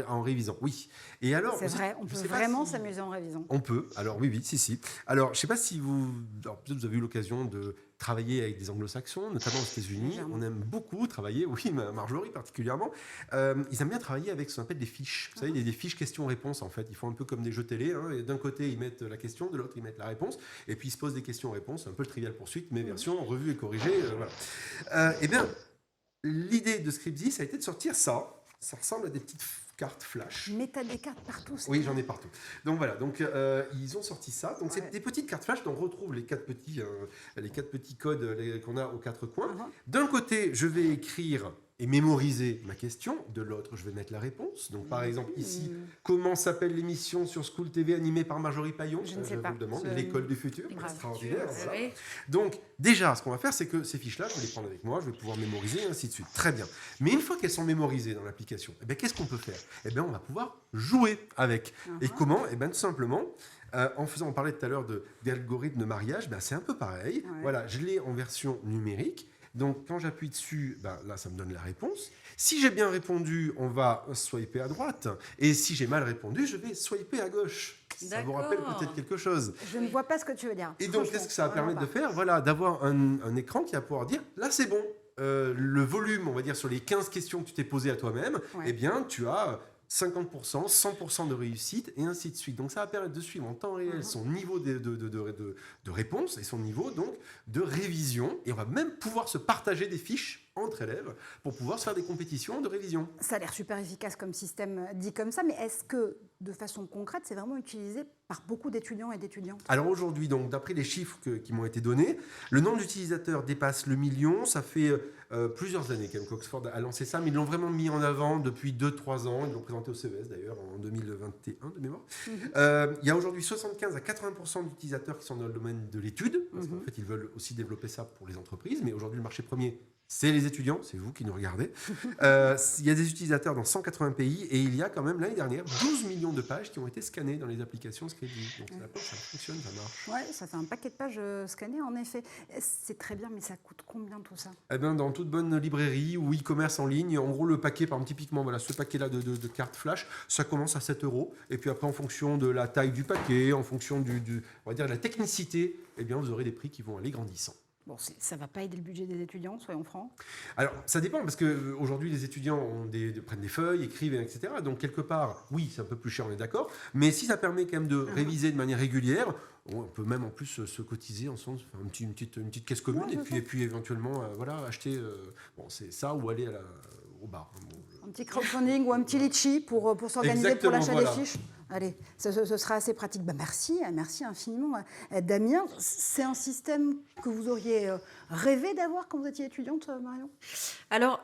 en révisant, oui. Et alors, c'est vrai, on peut vraiment s'amuser en révisant. On peut, alors oui, si. Alors, je ne sais pas si peut-être vous avez eu l'occasion de travailler avec des anglo-saxons, notamment aux États-Unis. On aime beaucoup travailler, oui, Marjorie particulièrement. Ils aiment bien travailler avec ce qu'on appelle des fiches. Vous savez, il y a des fiches questions-réponses, en fait. Ils font un peu comme des jeux télé. Et d'un côté, ils mettent la question, de l'autre, ils mettent la réponse. Et puis, ils se posent des questions-réponses, un peu le Trivial Poursuite, mais version revue et corrigée. Voilà. Eh bien, l'idée de Scribsby, ça a été de sortir ça. Ça ressemble à des petites cartes flash. Mais tu as des cartes partout. Oui, j'en ai partout. Donc voilà, ils ont sorti ça. Donc c'est des petites cartes flash, donc on retrouve les quatre petits codes qu'on a aux quatre coins. D'un côté, je vais écrire et mémoriser ma question. De l'autre, je vais mettre la réponse. Donc, par exemple, ici, comment s'appelle l'émission sur School TV animée par Marjorie Paillon? Je ne sais pas. vous le demande. Je- L'école du futur. Grave. Extraordinaire. Voilà. Oui. Donc, déjà, ce qu'on va faire, c'est que ces fiches-là, je vais les prendre avec moi, je vais pouvoir mémoriser, et ainsi de suite. Très bien. Mais une fois qu'elles sont mémorisées dans l'application, eh bien, qu'est-ce qu'on peut faire? Eh bien, on va pouvoir jouer avec. Et comment? Eh bien, tout simplement, on parlait tout à l'heure d'algorithme de mariage, ben, c'est un peu pareil. Ouais. Voilà, je l'ai en version numérique. Donc, quand j'appuie dessus, ben, là, ça me donne la réponse. Si j'ai bien répondu, on va swiper à droite. Et si j'ai mal répondu, je vais swiper à gauche. Ça vous rappelle D'accord. peut-être quelque chose. Je ne vois pas ce que tu veux dire. Et donc, Franchement, qu'est-ce que ça va vraiment permettre de pas. faire? Voilà, d'avoir un écran qui va pouvoir dire, là, c'est bon. Le volume, on va dire, sur les 15 questions que tu t'es posées à toi-même, Ouais. eh bien, tu as 50%, 100% de réussite, et ainsi de suite. Donc, ça va permettre de suivre en temps réel son niveau de réponse et son niveau, donc, de révision. Et on va même pouvoir se partager des fiches entre élèves pour pouvoir se faire des compétitions de révision. Ça a l'air super efficace comme système dit comme ça, mais est-ce que, de façon concrète, c'est vraiment utilisé par beaucoup d'étudiants et d'étudiantes? Alors aujourd'hui, donc, d'après les chiffres qui m'ont été donnés, le nombre d'utilisateurs dépasse le million. Ça fait plusieurs années qu'Oxford a lancé ça, mais ils l'ont vraiment mis en avant depuis 2-3 ans. Ils l'ont présenté au CES d'ailleurs en 2021 de mémoire. Il y a aujourd'hui 75 à 80% d'utilisateurs qui sont dans le domaine de l'étude, parce qu'en fait ils veulent aussi développer ça pour les entreprises, mais aujourd'hui le marché premier, c'est les étudiants, c'est vous qui nous regardez. Il y a des utilisateurs dans 180 pays et il y a quand même l'année dernière 12 millions de pages qui ont été scannées dans les applications Scredi. Donc ça fonctionne, ça marche. Ouais, ça fait un paquet de pages scannées, en effet. C'est très bien, mais ça coûte combien tout ça? Eh ben, dans toute bonne librairie ou e-commerce en ligne, en gros le paquet, par exemple typiquement, voilà, ce paquet-là de cartes flash, ça commence à 7 €. Et puis après, en fonction de la taille du paquet, en fonction on va dire, de la technicité, eh bien, vous aurez des prix qui vont aller grandissant. Bon, ça ne va pas aider le budget des étudiants, soyons francs. Alors, ça dépend, parce qu'aujourd'hui, les étudiants prennent des feuilles, écrivent, etc. Donc, quelque part, oui, c'est un peu plus cher, on est d'accord. Mais si ça permet quand même de réviser de manière régulière, on peut même en plus se cotiser ensemble, faire une petite caisse commune, Ouais, et puis éventuellement, voilà, acheter, c'est ça, ou aller au bar. Un petit crowdfunding ou un petit litchi pour s'organiser pour Exactement, l'achat voilà. des fiches. Allez, ce sera assez pratique. Bah, merci infiniment, Damien. C'est un système que vous auriez rêvé d'avoir quand vous étiez étudiante, Marion? Alors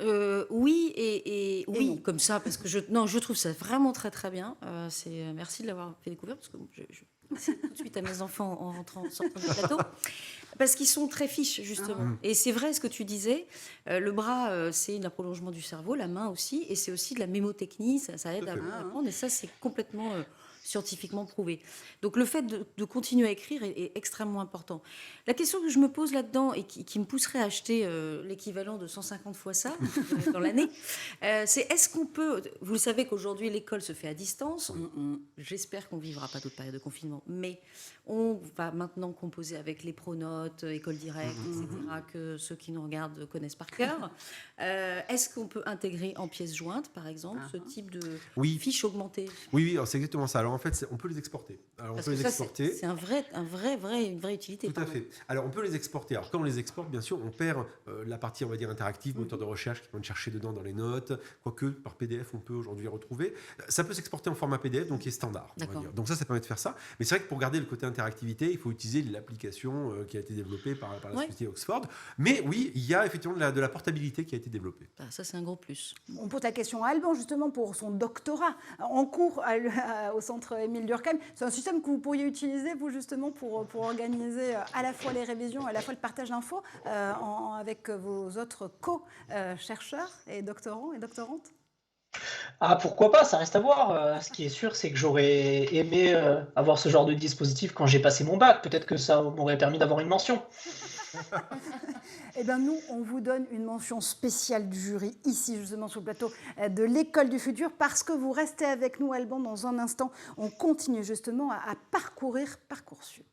oui et oui non. comme ça parce que je trouve ça vraiment très très bien. Merci de l'avoir fait découvrir parce que merci tout de suite à mes enfants en rentrant sortant du plateau parce qu'ils sont très fiches justement. Et c'est vrai ce que tu disais. Le bras c'est un prolongement du cerveau, la main aussi, et c'est aussi de la mémotechnie. Ça aide à apprendre et ça c'est complètement scientifiquement prouvé. Donc le fait de continuer à écrire est extrêmement important. La question que je me pose là-dedans et qui me pousserait à acheter l'équivalent de 150 fois ça dans l'année, c'est est-ce qu'on peut... Vous le savez qu'aujourd'hui l'école se fait à distance. J'espère qu'on ne vivra pas d'autres périodes de confinement, mais on va maintenant composer avec les pronotes, École Directe, etc., que ceux qui nous regardent connaissent par cœur. Est-ce qu'on peut intégrer en pièces jointes, par exemple, ce type de Oui. fiches augmentées? Oui, alors c'est exactement ça. Alors en fait, on peut les exporter. Alors Parce on peut que les ça, exporter. c'est une vraie utilité. Tout à pardon. fait. Alors, on peut les exporter. Alors, quand on les exporte, bien sûr, on perd la partie, on va dire, interactive, moteur de recherche qui peut chercher dedans dans les notes. Quoique, par PDF, on peut aujourd'hui les retrouver. Ça peut s'exporter en format PDF, donc qui est standard. On va D'accord. dire. Donc, ça permet de faire ça. Mais c'est vrai que pour garder le côté interactivité, il faut utiliser l'application qui a été développée par la société Oxford. Mais oui, il y a effectivement de la portabilité qui a été développée. Ah, ça, c'est un gros plus. On pose la question à Alban, justement, pour son doctorat en cours au centre Émile Durkheim. C'est un système que vous pourriez utiliser, vous, justement, pour organiser à la fois les révisions, à la fois le partage d'infos avec vos autres co-chercheurs et doctorants et doctorantes? Ah, pourquoi pas, ça reste à voir. Ce qui est sûr, c'est que j'aurais aimé avoir ce genre de dispositif quand j'ai passé mon bac. Peut-être que ça m'aurait permis d'avoir une mention. Eh bien, nous, on vous donne une mention spéciale du jury, ici, justement, sur le plateau de l'École du Futur, parce que vous restez avec nous, Alban, dans un instant. On continue, justement, à parcourir Parcoursup.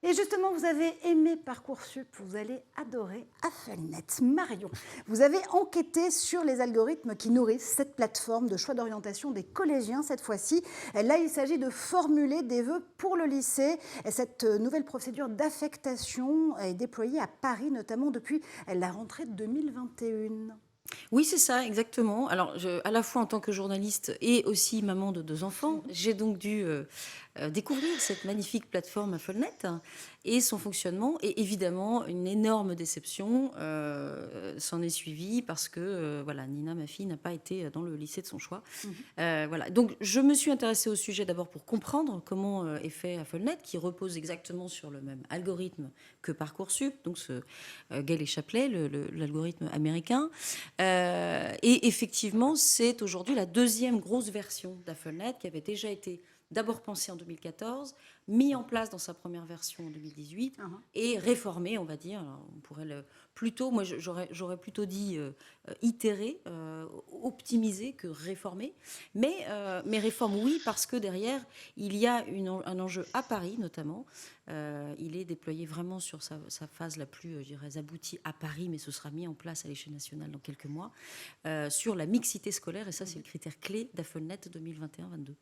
Et justement, vous avez aimé Parcoursup, vous allez adorer Affelnet. Marion, vous avez enquêté sur les algorithmes qui nourrissent cette plateforme de choix d'orientation des collégiens cette fois-ci. Là, il s'agit de formuler des vœux pour le lycée. Cette nouvelle procédure d'affectation est déployée à Paris, notamment depuis la rentrée de 2021. Oui, c'est ça, exactement. Alors, à la fois en tant que journaliste et aussi maman de 2 enfants, j'ai donc dû découvrir cette magnifique plateforme AffleNet et son fonctionnement. Et évidemment, une énorme déception s'en est suivie parce que voilà, Nina, ma fille, n'a pas été dans le lycée de son choix. Voilà. Donc, je me suis intéressée au sujet d'abord pour comprendre comment est fait AffleNet, qui repose exactement sur le même algorithme que Parcoursup, donc ce Gale et Chaplet, l'algorithme américain. Et effectivement, c'est aujourd'hui la deuxième grosse version d'AffleNet qui avait déjà été d'abord pensée en 2014, mis en place dans sa première version en 2018 et réformé, on va dire. Alors, on pourrait plutôt, moi j'aurais plutôt dit itérer, optimiser que réformer. Mais réforme, oui, parce que derrière, il y a un enjeu à Paris notamment. Il est déployé vraiment sur sa phase la plus, je dirais, aboutie à Paris, mais ce sera mis en place à l'échelle nationale dans quelques mois, sur la mixité scolaire. Et ça, c'est le critère clé d'AffleNet 2021-22.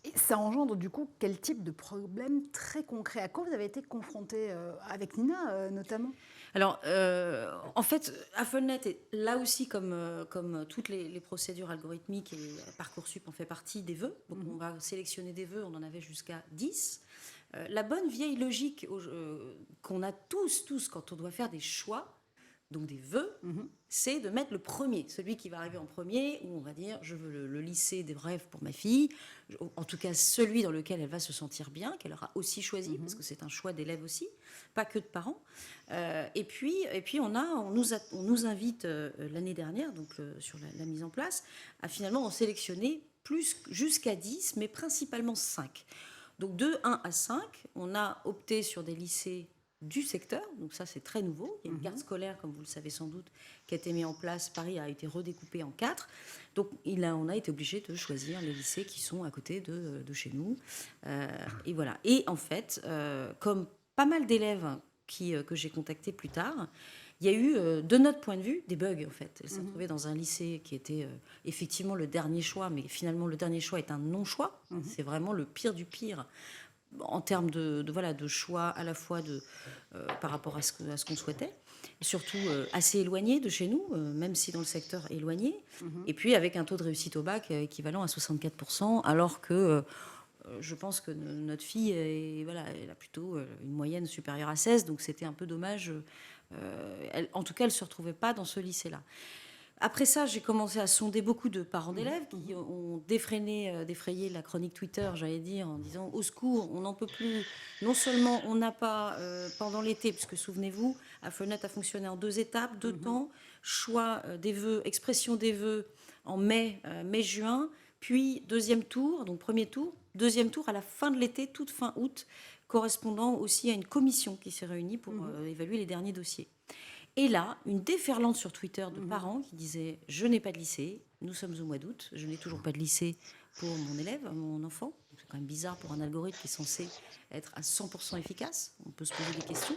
Et ça engendre du coup quel type de problème très concret? À quoi vous avez été confronté avec Nina notamment? Alors, en fait, AffleNet est là aussi, comme toutes les procédures algorithmiques, et Parcoursup en fait partie des vœux. Donc, on va sélectionner des vœux, on en avait jusqu'à 10. La bonne vieille logique qu'on a tous, quand on doit faire des choix, donc des vœux, c'est de mettre le premier, celui qui va arriver en premier, où on va dire, je veux le lycée des rêves pour ma fille, en tout cas celui dans lequel elle va se sentir bien, qu'elle aura aussi choisi, parce que c'est un choix d'élèves aussi, pas que de parents. Et puis on nous invite l'année dernière, donc sur la mise en place, à finalement en sélectionner plus jusqu'à 10, mais principalement 5. Donc de 1 à 5, on a opté sur des lycées du secteur, donc ça c'est très nouveau. Il y a une carte scolaire, comme vous le savez sans doute, qui a été mise en place. Paris a été redécoupé en 4. Donc on a été obligé de choisir les lycées qui sont à côté de chez nous. Et voilà. Et en fait, comme pas mal d'élèves que j'ai contactés plus tard, il y a eu, de notre point de vue, des bugs en fait. Elle s'est retrouvée dans un lycée qui était effectivement le dernier choix, mais finalement le dernier choix est un non-choix. C'est vraiment le pire du pire en termes de choix à la fois par rapport à ce qu'on souhaitait, et surtout assez éloigné de chez nous, même si dans le secteur éloigné, et puis avec un taux de réussite au bac équivalent à 64%, alors que je pense que notre fille elle a plutôt une moyenne supérieure à 16, donc c'était un peu dommage. En tout cas, elle ne se retrouvait pas dans ce lycée-là. Après ça, j'ai commencé à sonder beaucoup de parents d'élèves qui ont défrayé la chronique Twitter, j'allais dire, en disant « Au secours, on n'en peut plus ». Non seulement on n'a pas, pendant l'été, puisque souvenez-vous, AffleNet a fonctionné en 2 étapes, 2 temps, choix des vœux, expression des vœux en mai-juin, puis deuxième tour, donc premier tour, deuxième tour à la fin de l'été, toute fin août, correspondant aussi à une commission qui s'est réunie pour évaluer les derniers dossiers. Et là, une déferlante sur Twitter de parents qui disaient « Je n'ai pas de lycée, nous sommes au mois d'août, je n'ai toujours pas de lycée pour mon élève, mon enfant. » C'est quand même bizarre pour un algorithme qui est censé être à 100% efficace. On peut se poser des questions.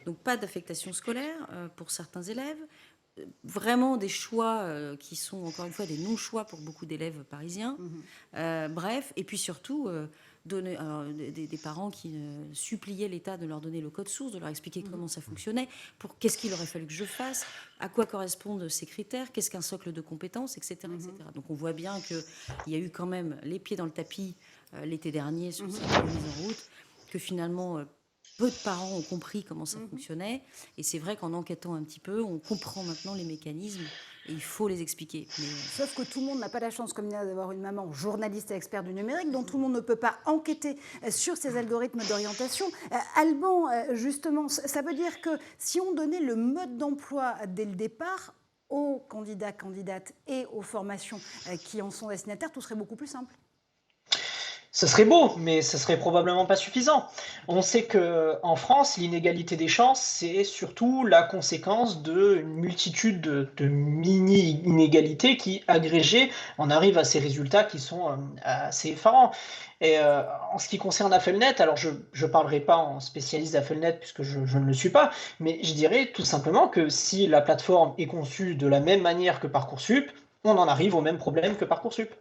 Donc pas d'affectation scolaire pour certains élèves. Vraiment des choix qui sont encore une fois des non-choix pour beaucoup d'élèves parisiens. Bref, et puis surtout... des parents qui suppliaient l'État de leur donner le code source, de leur expliquer comment ça fonctionnait, qu'est-ce qu'il aurait fallu que je fasse, à quoi correspondent ces critères, qu'est-ce qu'un socle de compétences, etc. etc. Donc on voit bien qu'il y a eu quand même les pieds dans le tapis l'été dernier sur cette mise en route, que finalement peu de parents ont compris comment ça fonctionnait. Et c'est vrai qu'en enquêtant un petit peu, on comprend maintenant les mécanismes. Et il faut les expliquer. Mais... Sauf que tout le monde n'a pas la chance, comme Nina, d'avoir une maman journaliste et expert du numérique, dont tout le monde ne peut pas enquêter sur ces algorithmes d'orientation. Alban, justement, ça veut dire que si on donnait le mode d'emploi dès le départ aux candidats, candidates et aux formations qui en sont destinataires, tout serait beaucoup plus simple. Ce serait beau, mais ce serait probablement pas suffisant. On sait qu'en France, l'inégalité des chances, c'est surtout la conséquence d'une multitude de mini-inégalités qui, agrégées, on arrive à ces résultats qui sont assez effarants. Et en ce qui concerne AffleNet, alors je ne parlerai pas en spécialiste d'AffleNet puisque je ne le suis pas, mais je dirais tout simplement que si la plateforme est conçue de la même manière que Parcoursup, on en arrive au même problème que Parcoursup.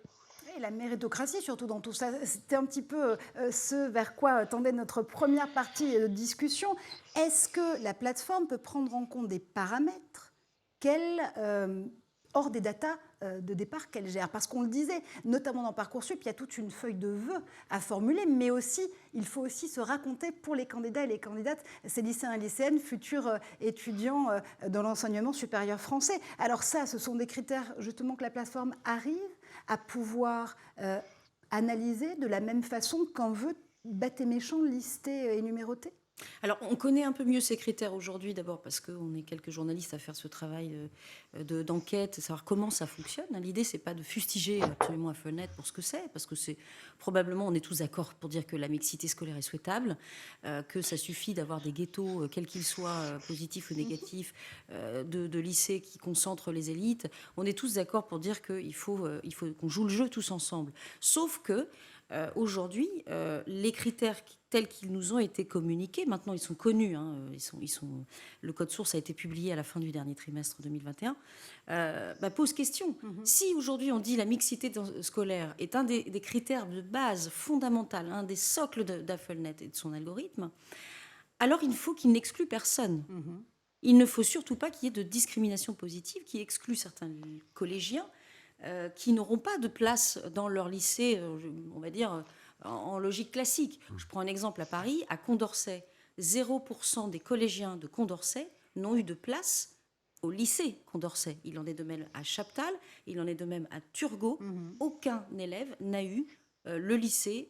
Et la méritocratie, surtout dans tout ça, c'était un petit peu ce vers quoi tendait notre première partie de discussion. Est-ce que la plateforme peut prendre en compte des paramètres qu'elle hors des datas de départ qu'elle gère. Parce qu'on le disait, notamment dans Parcoursup, il y a toute une feuille de vœux à formuler, mais aussi, il faut aussi se raconter pour les candidats et les candidates, ces lycéens et lycéennes, futurs étudiants dans l'enseignement supérieur français. Alors ça, ce sont des critères justement que la plateforme arrive à pouvoir analyser de la même façon qu'un vœu bête et méchant, listé et numéroté. Alors, on connaît un peu mieux ces critères aujourd'hui, d'abord parce qu'on est quelques journalistes à faire ce travail d'enquête, savoir comment ça fonctionne. L'idée, c'est pas de fustiger absolument Affelnet pour ce que c'est, parce que c'est probablement, on est tous d'accord pour dire que la mixité scolaire est souhaitable, que ça suffit d'avoir des ghettos, quels qu'ils soient, positifs ou négatifs, de lycées qui concentrent les élites. On est tous d'accord pour dire qu'il faut qu'on joue le jeu tous ensemble. Sauf que aujourd'hui, les critères tels qu'ils nous ont été communiqués, maintenant ils sont connus, hein, le code source a été publié à la fin du dernier trimestre 2021, pose question. Si aujourd'hui on dit la mixité scolaire est un des critères de base fondamentaux, un des socles d'Affelnet et de son algorithme, alors il faut qu'il n'exclue personne. Il ne faut surtout pas qu'il y ait de discrimination positive qui exclut certains collégiens qui n'auront pas de place dans leur lycée, on va dire, en logique classique. Je prends un exemple à Paris, à Condorcet, 0% des collégiens de Condorcet n'ont eu de place au lycée Condorcet. Il en est de même à Chaptal, il en est de même à Turgot. Aucun élève n'a eu le lycée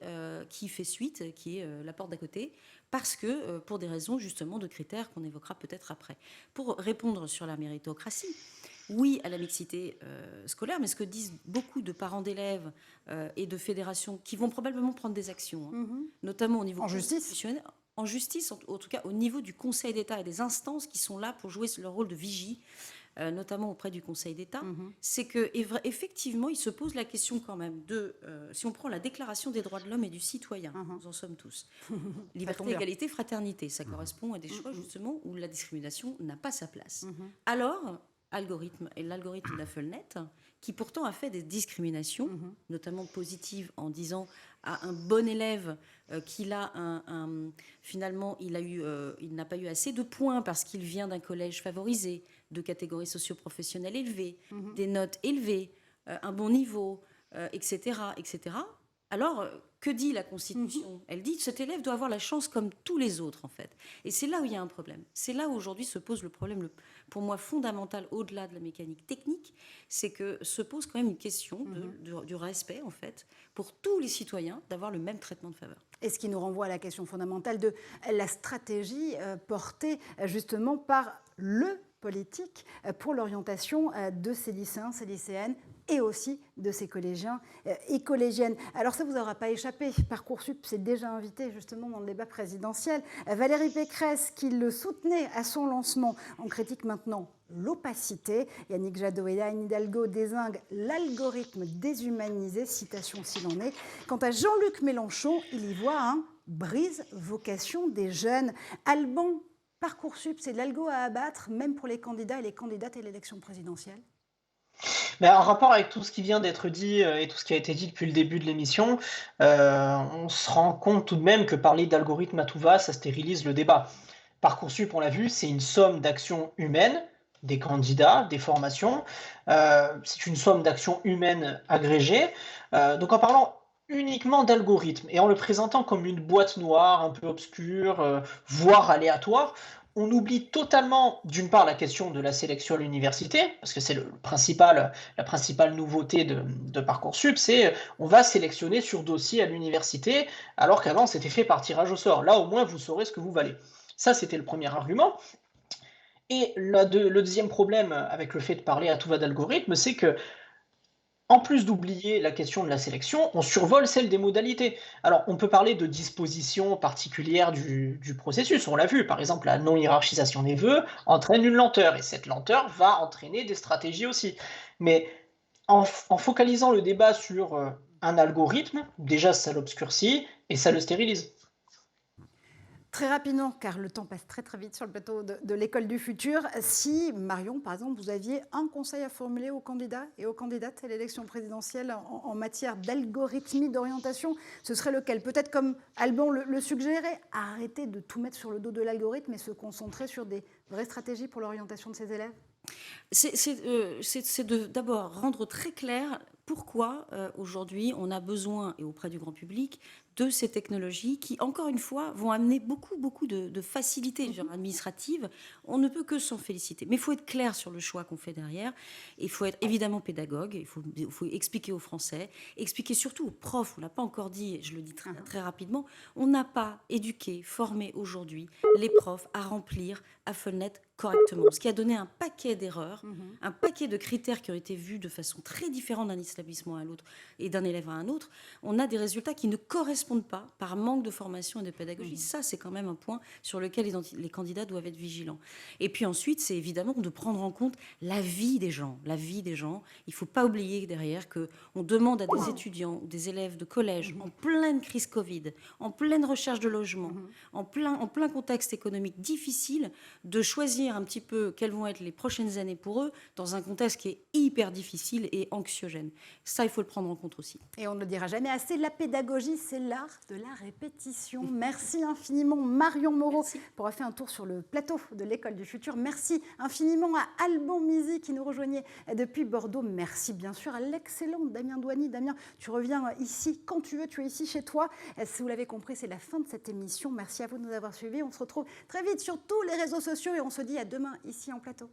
qui fait suite, qui est la porte d'à côté, parce que, pour des raisons justement de critères qu'on évoquera peut-être après. Pour répondre sur la méritocratie, oui à la mixité scolaire, mais ce que disent beaucoup de parents d'élèves et de fédérations qui vont probablement prendre des actions, notamment au niveau constitutionnel, en justice, en tout cas au niveau du Conseil d'État et des instances qui sont là pour jouer leur rôle de vigie, notamment auprès du Conseil d'État, c'est qu'effectivement, il se pose la question quand même de, si on prend la Déclaration des droits de l'homme et du citoyen, nous en sommes tous, liberté, égalité, fraternité, ça correspond à des choix justement où la discrimination n'a pas sa place. Alors, l'algorithme d'Affelnet, qui pourtant a fait des discriminations, notamment positives, en disant à un bon élève qu'il a finalement il n'a pas eu assez de points parce qu'il vient d'un collège favorisé, de catégories socio-professionnelles élevées, des notes élevées, un bon niveau, etc., etc. Alors, que dit la Constitution ? Elle dit que cet élève doit avoir la chance comme tous les autres, en fait. Et c'est là où il y a un problème. C'est là où aujourd'hui se pose le problème, pour moi, fondamental, au-delà de la mécanique technique, c'est que se pose quand même une question du respect, en fait, pour tous les citoyens, d'avoir le même traitement de faveur. Et ce qui nous renvoie à la question fondamentale de la stratégie portée justement par le politique pour l'orientation de ces lycéens, ces lycéennes, et aussi de ces collégiens et collégiennes. Alors ça ne vous aura pas échappé, Parcoursup s'est déjà invité justement dans le débat présidentiel. Valérie Pécresse, qui le soutenait à son lancement, en critique maintenant l'opacité. Yannick Jadot et Anne Hidalgo dézinguent l'algorithme déshumanisé, citation s'il en est. Quant à Jean-Luc Mélenchon, il y voit un brise vocation des jeunes. Alban, Parcoursup, c'est de l'algo à abattre, même pour les candidats et les candidates à l'élection présidentielle? En rapport avec tout ce qui vient d'être dit et tout ce qui a été dit depuis le début de l'émission, on se rend compte tout de même que parler d'algorithme à tout va, ça stérilise le débat. Parcoursup, on l'a vu, c'est une somme d'actions humaines, des candidats, des formations. C'est une somme d'actions humaines agrégées. Donc en parlant uniquement d'algorithme et en le présentant comme une boîte noire, un peu obscure, voire aléatoire, on oublie totalement, d'une part, la question de la sélection à l'université, parce que c'est la principale nouveauté de Parcoursup, c'est on va sélectionner sur dossier à l'université, alors qu'avant c'était fait par tirage au sort. Là, au moins, vous saurez ce que vous valez. Ça, c'était le premier argument. Et le deuxième problème avec le fait de parler à tout va d'algorithme, c'est que en plus d'oublier la question de la sélection, on survole celle des modalités. Alors, on peut parler de dispositions particulières du processus. On l'a vu, par exemple, la non-hiérarchisation des vœux entraîne une lenteur, et cette lenteur va entraîner des stratégies aussi. Mais en focalisant le débat sur un algorithme, déjà, ça l'obscurcit et ça le stérilise. Très rapidement, car le temps passe très très vite sur le plateau de l'école du futur. Si, Marion, par exemple, vous aviez un conseil à formuler aux candidats et aux candidates à l'élection présidentielle en matière d'algorithmie d'orientation, ce serait lequel? Peut-être comme Alban le suggérait, arrêter de tout mettre sur le dos de l'algorithme et se concentrer sur des vraies stratégies pour l'orientation de ses élèves? C'est d'abord rendre très clair pourquoi aujourd'hui on a besoin, et auprès du grand public, de ces technologies qui, encore une fois, vont amener beaucoup de facilité administrative. On ne peut que s'en féliciter. Mais il faut être clair sur le choix qu'on fait derrière. Il faut être évidemment pédagogue. Il faut expliquer aux Français, expliquer surtout aux profs. On ne l'a pas encore dit, et je le dis très rapidement, on n'a pas éduqué, formé aujourd'hui les profs à remplir AFELNet correctement. Ce qui a donné un paquet d'erreurs, un paquet de critères qui ont été vus de façon très différente d'un établissement à l'autre et d'un élève à un autre. On a des résultats qui ne correspondent pas par manque de formation et de pédagogie. Ça, c'est quand même un point sur lequel les candidats doivent être vigilants. Et puis ensuite, c'est évidemment de prendre en compte la vie des gens. La vie des gens. Il ne faut pas oublier derrière qu'on demande à des étudiants, des élèves de collège, en pleine crise Covid, en pleine recherche de logement, en plein contexte économique difficile, de choisir un petit peu quelles vont être les prochaines années pour eux, dans un contexte qui est hyper difficile et anxiogène. Ça, il faut le prendre en compte aussi. Et on ne le dira jamais assez, la pédagogie, c'est l'art de la répétition. Merci infiniment Marion Moreau pour avoir fait un tour sur le plateau de l'École du Futur. Merci infiniment à Alban Mizy qui nous rejoignait depuis Bordeaux. Merci bien sûr à l'excellent Damien Douany. Damien, tu reviens ici quand tu veux, tu es ici chez toi. Si vous l'avez compris, c'est la fin de cette émission. Merci à vous de nous avoir suivis. On se retrouve très vite sur tous les réseaux sociaux et on se dit à demain ici en plateau.